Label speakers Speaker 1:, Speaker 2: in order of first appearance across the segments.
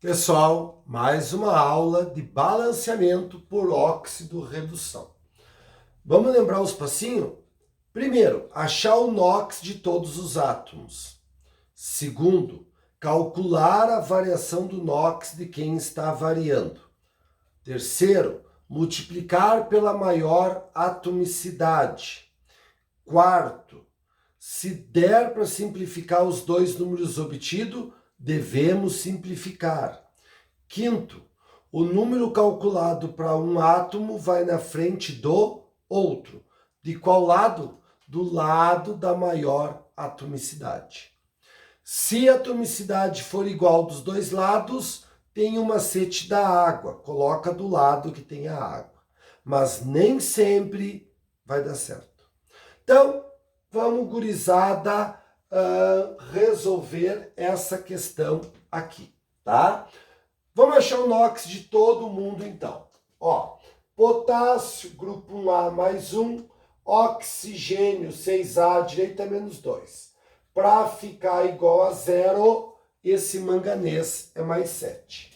Speaker 1: Pessoal, mais uma aula de balanceamento por óxido redução. Vamos lembrar os passinhos? Primeiro, achar o NOx de todos os átomos. Segundo, calcular a variação do NOx de quem está variando. Terceiro, multiplicar pela maior atomicidade. Quarto, se der para simplificar os dois números obtidos, devemos simplificar. Quinto, o número calculado para um átomo vai na frente do outro. De qual lado? Do lado da maior atomicidade. Se a atomicidade for igual dos dois lados, tem o macete da água. Coloca do lado que tem a água. Mas nem sempre vai dar certo. Então, vamos, gurizada, resolver essa questão aqui, tá? Vamos achar o NOx de todo mundo, então. Ó, potássio, grupo 1A mais 1, oxigênio, 6A, direita menos 2. Para ficar igual a zero, esse manganês é mais 7.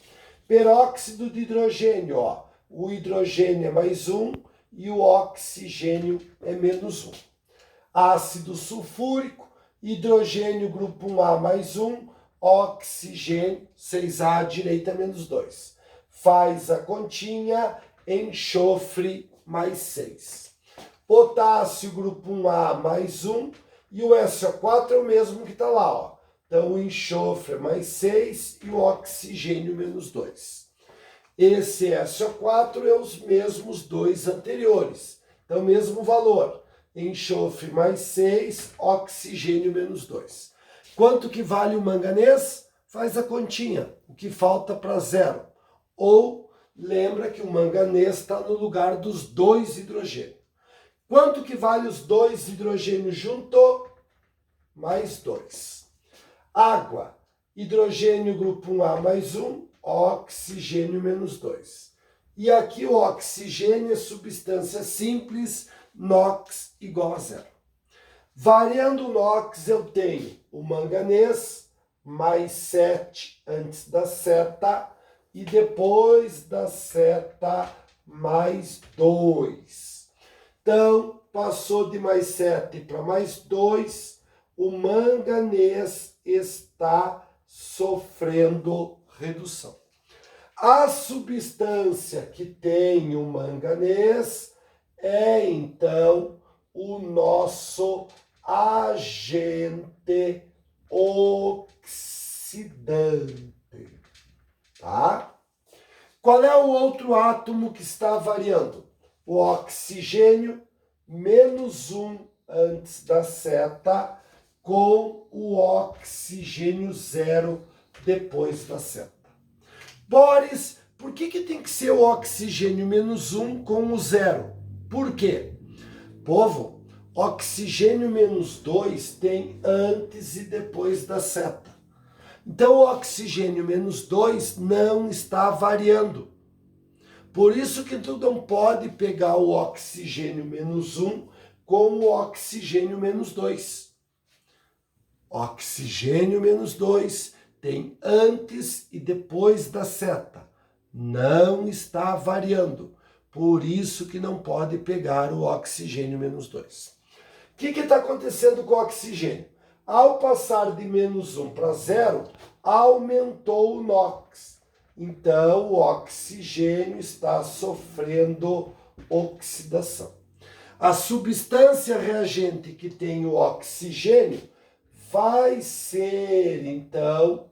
Speaker 1: Peróxido de hidrogênio, ó, o hidrogênio é mais 1 e o oxigênio é menos 1. Ácido sulfúrico, hidrogênio, grupo 1A mais 1, oxigênio, 6A, direita menos 2. Faz a continha, enxofre, mais 6. Potássio, grupo 1A, mais 1. E o SO4 é o mesmo que está lá, ó. Então, o enxofre é mais 6 e o oxigênio, menos 2. Esse SO4 é os mesmos dois anteriores. Então, mesmo valor. Enxofre mais 6, oxigênio, menos 2. Quanto que vale o manganês? Faz a continha, o que falta para zero. Ou lembra que o manganês está no lugar dos dois hidrogênios. Quanto que vale os dois hidrogênios junto? Mais 2. Água, hidrogênio grupo 1A mais 1, oxigênio menos 2. E aqui o oxigênio é substância simples, NOx igual a zero. Variando o NOx, eu tenho o manganês, mais 7 antes da seta, e depois da seta, mais 2. Então, passou de mais 7 para mais 2, o manganês está sofrendo redução. A substância que tem o manganês é, então, o nosso agente oxidante, tá? Qual é o outro átomo que está variando? O oxigênio, menos 1 antes da seta, com o oxigênio 0 depois da seta. Boris, por que tem que ser o oxigênio menos 1 com o 0? Por quê? Povo, oxigênio menos 2 tem antes e depois da seta. Então, o oxigênio menos 2 não está variando. Por isso que tu não pode pegar o oxigênio menos 1 com o oxigênio menos 2. Oxigênio menos 2 tem antes e depois da seta. Não está variando. Por isso que não pode pegar o oxigênio menos 2. O que está acontecendo com o oxigênio? Ao passar de menos 1 para 0, aumentou o NOx. Então, o oxigênio está sofrendo oxidação. A substância reagente que tem o oxigênio vai ser, então,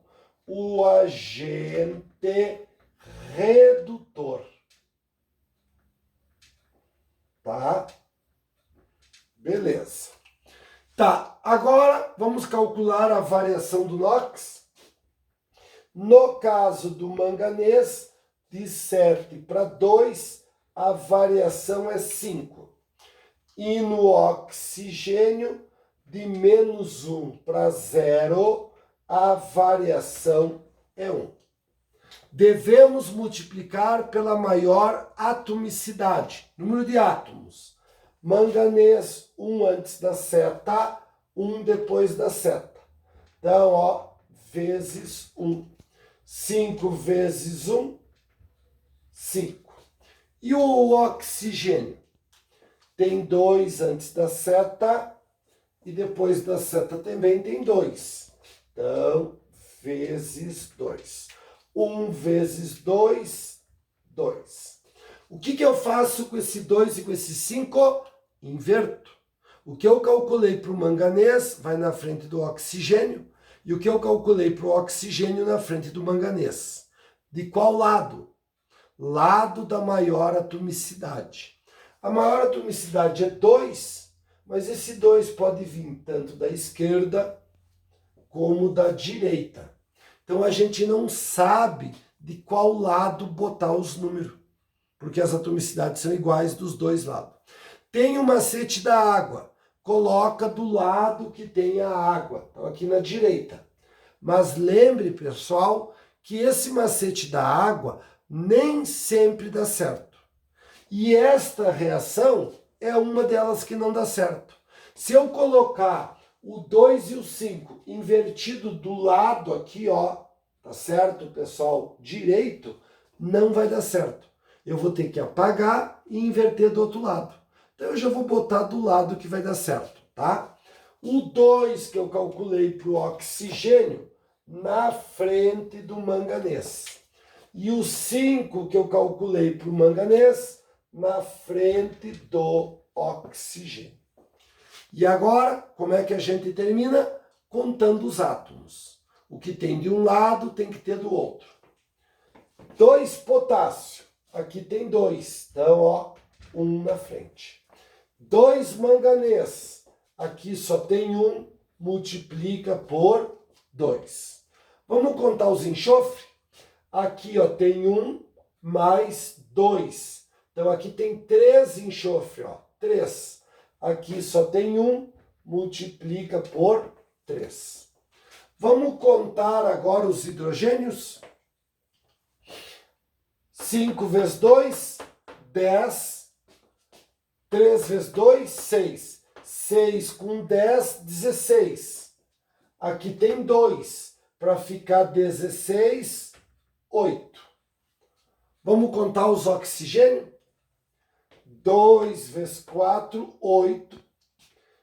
Speaker 1: o agente redutor. Tá? Beleza. Tá, agora vamos calcular a variação do NOx. No caso do manganês, de 7 para 2, a variação é 5. E no oxigênio, de menos 1 para 0, a variação é 1. Devemos multiplicar pela maior atomicidade, número de átomos. Manganês, 1 antes da seta, 1 depois da seta. Então, ó, vezes 1. 5 vezes 1, 5. E o oxigênio? Tem 2 antes da seta e depois da seta também tem 2. Então, vezes 2. 1 vezes 2, 2. O que eu faço com esse 2 e com esse 5? Inverto. O que eu calculei para o manganês vai na frente do oxigênio e o que eu calculei para o oxigênio na frente do manganês. De qual lado? Lado da maior atomicidade. A maior atomicidade é 2, mas esse 2 pode vir tanto da esquerda como da direita. Então a gente não sabe de qual lado botar os números, porque as atomicidades são iguais dos dois lados. Tem o macete da água, coloca do lado que tem a água, então aqui na direita. Mas lembre, pessoal, que esse macete da água nem sempre dá certo. E esta reação é uma delas que não dá certo. Se eu colocar o 2 e o 5 invertido do lado aqui, ó, tá certo, pessoal, direito, não vai dar certo. Eu vou ter que apagar e inverter do outro lado. Então eu já vou botar do lado que vai dar certo, tá? O 2 que eu calculei para o oxigênio na frente do manganês. E o 5 que eu calculei para o manganês na frente do oxigênio. E agora, como é que a gente termina? Contando os átomos. O que tem de um lado tem que ter do outro. 2 potássio. Aqui tem 2. Então, ó, 1 na frente. 2 manganês. Aqui só tem 1. Multiplica por 2. Vamos contar os enxofres? Aqui, ó, tem 1 mais 2. Então, aqui tem 3 enxofre, ó. 3. Aqui só tem 1, multiplica por 3. Vamos contar agora os hidrogênios? 5 vezes 2, 10. 3 vezes 2, 6. 6 com 10, 16. Aqui tem 2. Para ficar 16, 8. Vamos contar os oxigênios? 2 vezes 4, 8.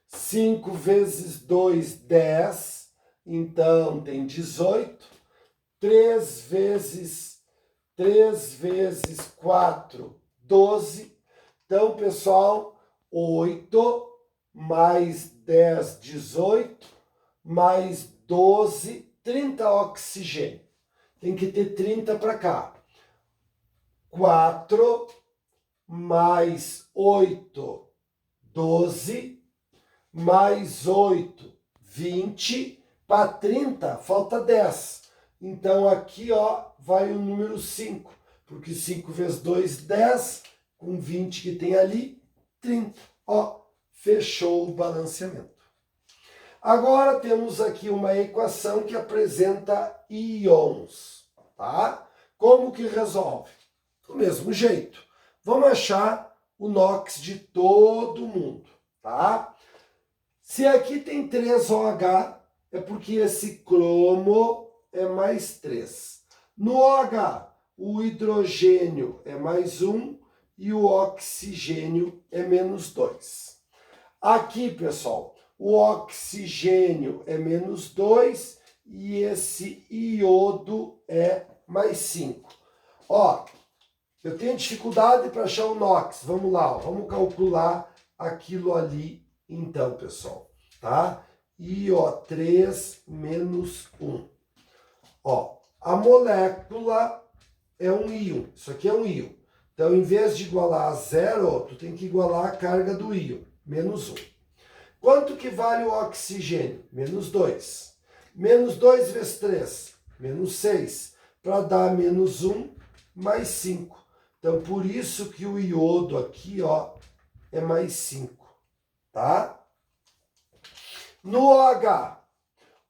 Speaker 1: 5 vezes 2, 10. Então, tem 18. 3 vezes 4, 12. Então, pessoal, 8 mais 10, 18. Mais 12, 30 oxigênio. Tem que ter 30 para cá. 4 mais 8, 12, mais 8, 20, para 30 falta 10. Então aqui, ó, vai o número 5, porque 5 vezes 2, 10, com 20 que tem ali, 30. Ó, fechou o balanceamento. Agora temos aqui uma equação que apresenta íons, tá? Como que resolve? Do mesmo jeito. Vamos achar o NOx de todo mundo, tá? Se aqui tem 3 OH, é porque esse cromo é mais 3. No OH, o hidrogênio é mais 1 e o oxigênio é menos 2. Aqui, pessoal, o oxigênio é menos 2 e esse iodo é mais 5. Ó, eu tenho dificuldade para achar o NOx. Vamos lá, ó, vamos calcular aquilo ali então, pessoal, tá? IO3 menos 1. Ó, a molécula é um íon, isso aqui é um íon. Então, em vez de igualar a 0, tu tem que igualar a carga do íon, menos 1. Quanto que vale o oxigênio? Menos 2. Menos 2 vezes 3, menos 6, para dar menos 1 mais 5. Então, por isso que o iodo aqui, ó, é mais 5, tá? No OH,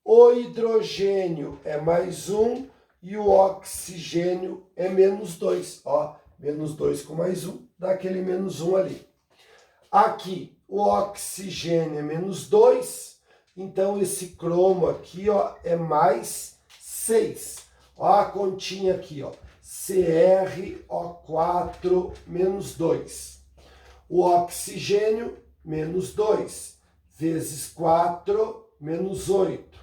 Speaker 1: o hidrogênio é mais 1 e o oxigênio é menos 2. Ó, menos 2 com mais 1, dá aquele menos 1 ali. Aqui, o oxigênio é menos 2, então esse cromo aqui, ó, é mais 6. Ó a continha aqui, ó. CrO4 menos 2. O oxigênio, menos 2. Vezes 4, menos 8.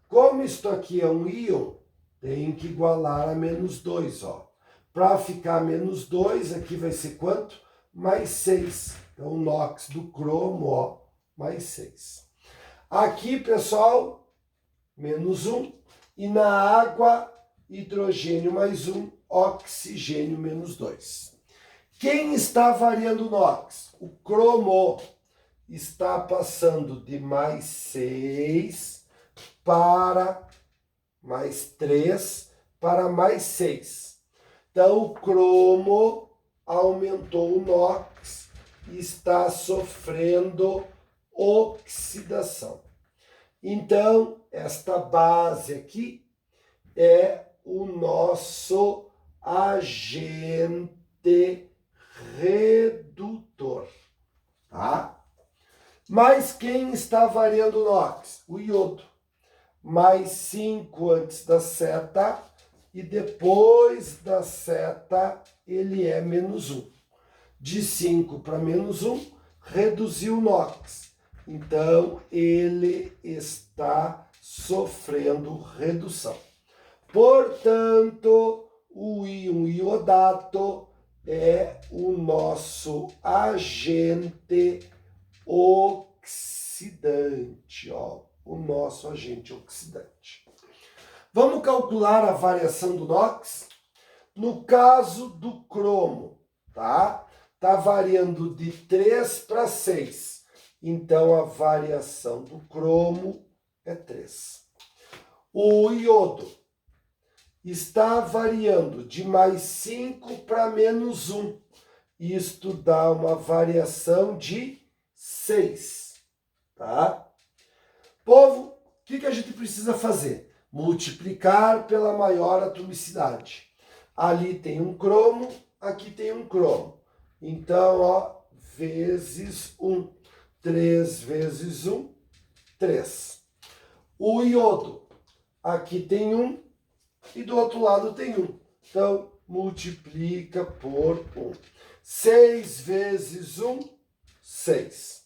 Speaker 1: Como isto aqui é um íon, tem que igualar a menos 2, ó. Para ficar menos 2, aqui vai ser quanto? Mais 6. Então, o NOx do cromo, ó, mais 6. Aqui, pessoal, menos 1. E na água, hidrogênio mais 1, oxigênio menos 2. Quem está variando o NOx? O cromo está passando de mais 6 para mais 3 para mais 6. Então, o cromo aumentou o NOx e está sofrendo oxidação. Então, esta base aqui é o nosso agente redutor, tá? Mas quem está variando o NOx? O iodo. Mais 5 antes da seta e depois da seta ele é menos 1. De 5 para menos 1, reduziu o NOx. Então, ele está sofrendo redução. Portanto, o íon iodato é o nosso agente oxidante, ó, o nosso agente oxidante. Vamos calcular a variação do NOx? No caso do cromo, tá? Tá variando de 3 para 6. Então, a variação do cromo é 3. O iodo está variando de mais 5 para menos 1. Isto dá uma variação de 6, tá? Povo, o que a gente precisa fazer? Multiplicar pela maior atomicidade. Ali tem um cromo, aqui tem um cromo. Então, ó, vezes 1. 3 vezes 1, 3. O iodo, aqui tem 1 e do outro lado tem 1. Então, multiplica por 1. 6 vezes 1, 6.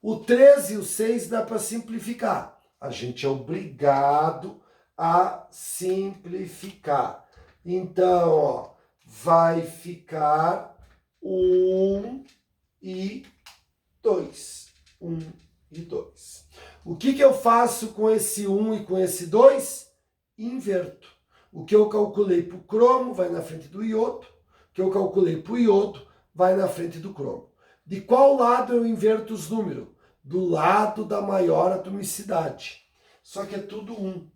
Speaker 1: O 3 e o 6 dá para simplificar. A gente é obrigado a simplificar. Então, ó, vai ficar 1 e 2. 1 e 2. O que eu faço com esse 1 e com esse 2? Inverto. O que eu calculei para o cromo vai na frente do iodo. O que eu calculei para o iodo vai na frente do cromo. De qual lado eu inverto os números? Do lado da maior atomicidade. Só que é tudo 1.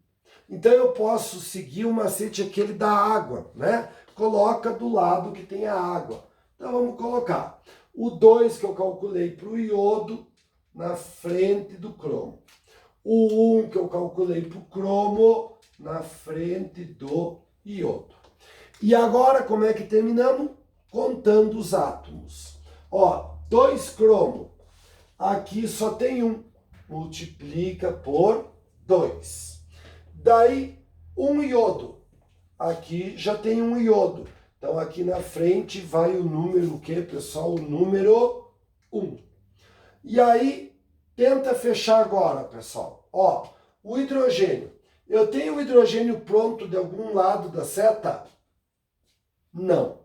Speaker 1: Então eu posso seguir o macete aquele da água, né? Coloca do lado que tem a água. Então vamos colocar o 2 que eu calculei para o iodo na frente do cromo. O 1 que eu calculei para o cromo na frente do iodo. E agora como é que terminamos? Contando os átomos. Ó, 2 cromo. Aqui só tem 1. Multiplica por 2. Daí, 1 iodo. Aqui já tem 1 iodo. Então, aqui na frente vai o número o quê, pessoal? O número 1. E aí, tenta fechar agora, pessoal. Ó, o hidrogênio. Eu tenho o hidrogênio pronto de algum lado da seta? Não.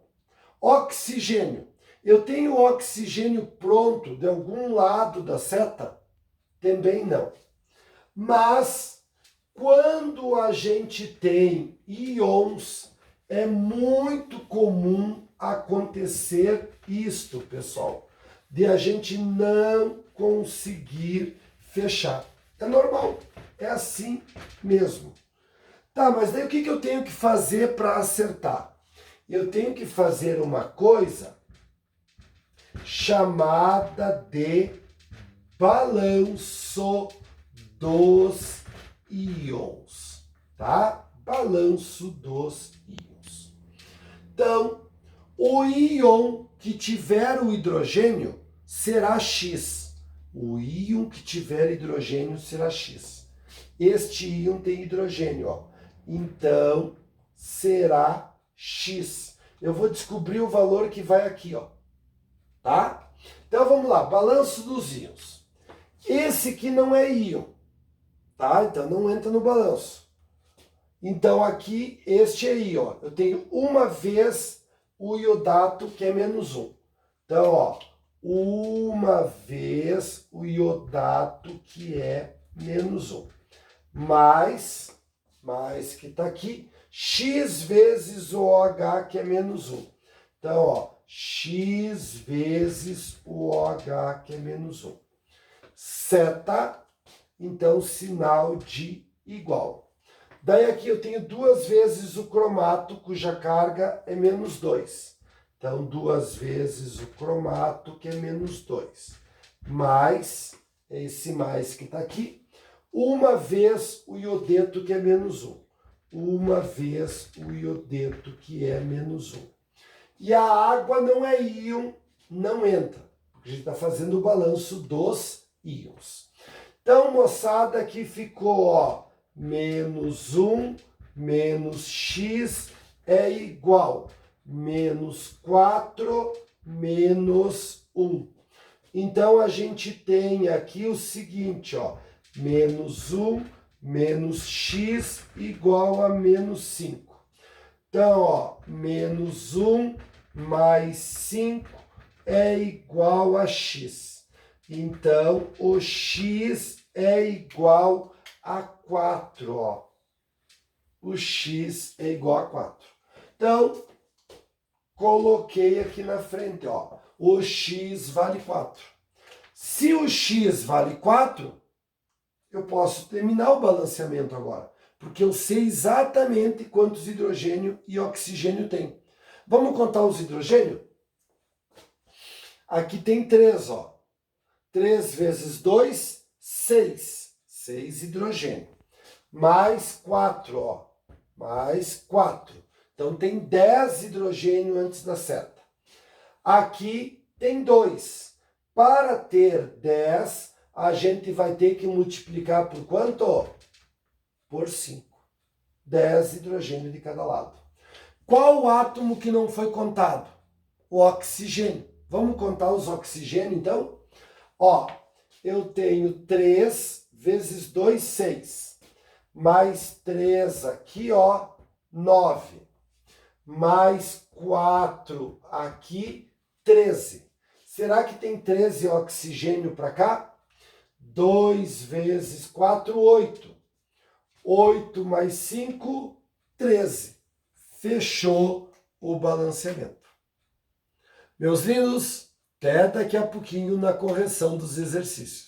Speaker 1: Oxigênio. Eu tenho o oxigênio pronto de algum lado da seta? Também não. Mas, quando a gente tem íons, é muito comum acontecer isto, pessoal, de a gente não conseguir fechar. É normal, é assim mesmo. Tá, mas daí o que eu tenho que fazer para acertar? Eu tenho que fazer uma coisa chamada de balanço dos íons, tá? Balanço dos íons. Então, o íon que tiver o hidrogênio será X. O íon que tiver hidrogênio será X. Este íon tem hidrogênio, ó. Então, será X. Eu vou descobrir o valor que vai aqui, ó. Tá? Então vamos lá, balanço dos íons. Esse aqui não é íon, tá? Então não entra no balanço. Então aqui, este é íon. Eu tenho uma vez o iodato, que é -1. Então, ó, uma vez o iodato, que é -1. Mais que tá aqui, X vezes o OH, que é -1. Então, ó, X vezes o OH, que é -1. Seta, então, sinal de igual. Daí aqui eu tenho duas vezes o cromato, cuja carga é -2. Então, duas vezes o cromato, que é -2. Mais, esse mais que está aqui, uma vez o iodeto, que é -1. Uma vez o iodeto, que é -1. E a água não é íon, não entra, porque a gente está fazendo o balanço dos íons. Então, moçada, aqui ficou, ó, -1 menos X é igual -4 menos 1. Então, a gente tem aqui o seguinte, ó, -1 menos X igual a -5. Então, ó, -1 mais 5 é igual a X. Então, o X é igual a 4, ó. O X é igual a 4. Então, coloquei aqui na frente, ó. O X vale 4. Se o X vale 4, eu posso terminar o balanceamento agora, porque eu sei exatamente quantos hidrogênio e oxigênio tem. Vamos contar os hidrogênio? Aqui tem 3, ó. 3 vezes 2, 6. 6 hidrogênio. Mais 4, ó. Mais 4. Então tem 10 hidrogênio antes da seta. Aqui tem 2. Para ter 10, a gente vai ter que multiplicar por quanto? Por 5. 10 hidrogênio de cada lado. Qual o átomo que não foi contado? O oxigênio. Vamos contar os oxigênios, então? Ó, eu tenho 3 vezes 2, 6. Mais 3 aqui, ó, 9. Mais 4 aqui, 13. Será que tem 13 oxigênio para cá? 2 vezes 4, 8. 8 mais 5, 13. Fechou o balanceamento. Meus lindos, até daqui a pouquinho na correção dos exercícios.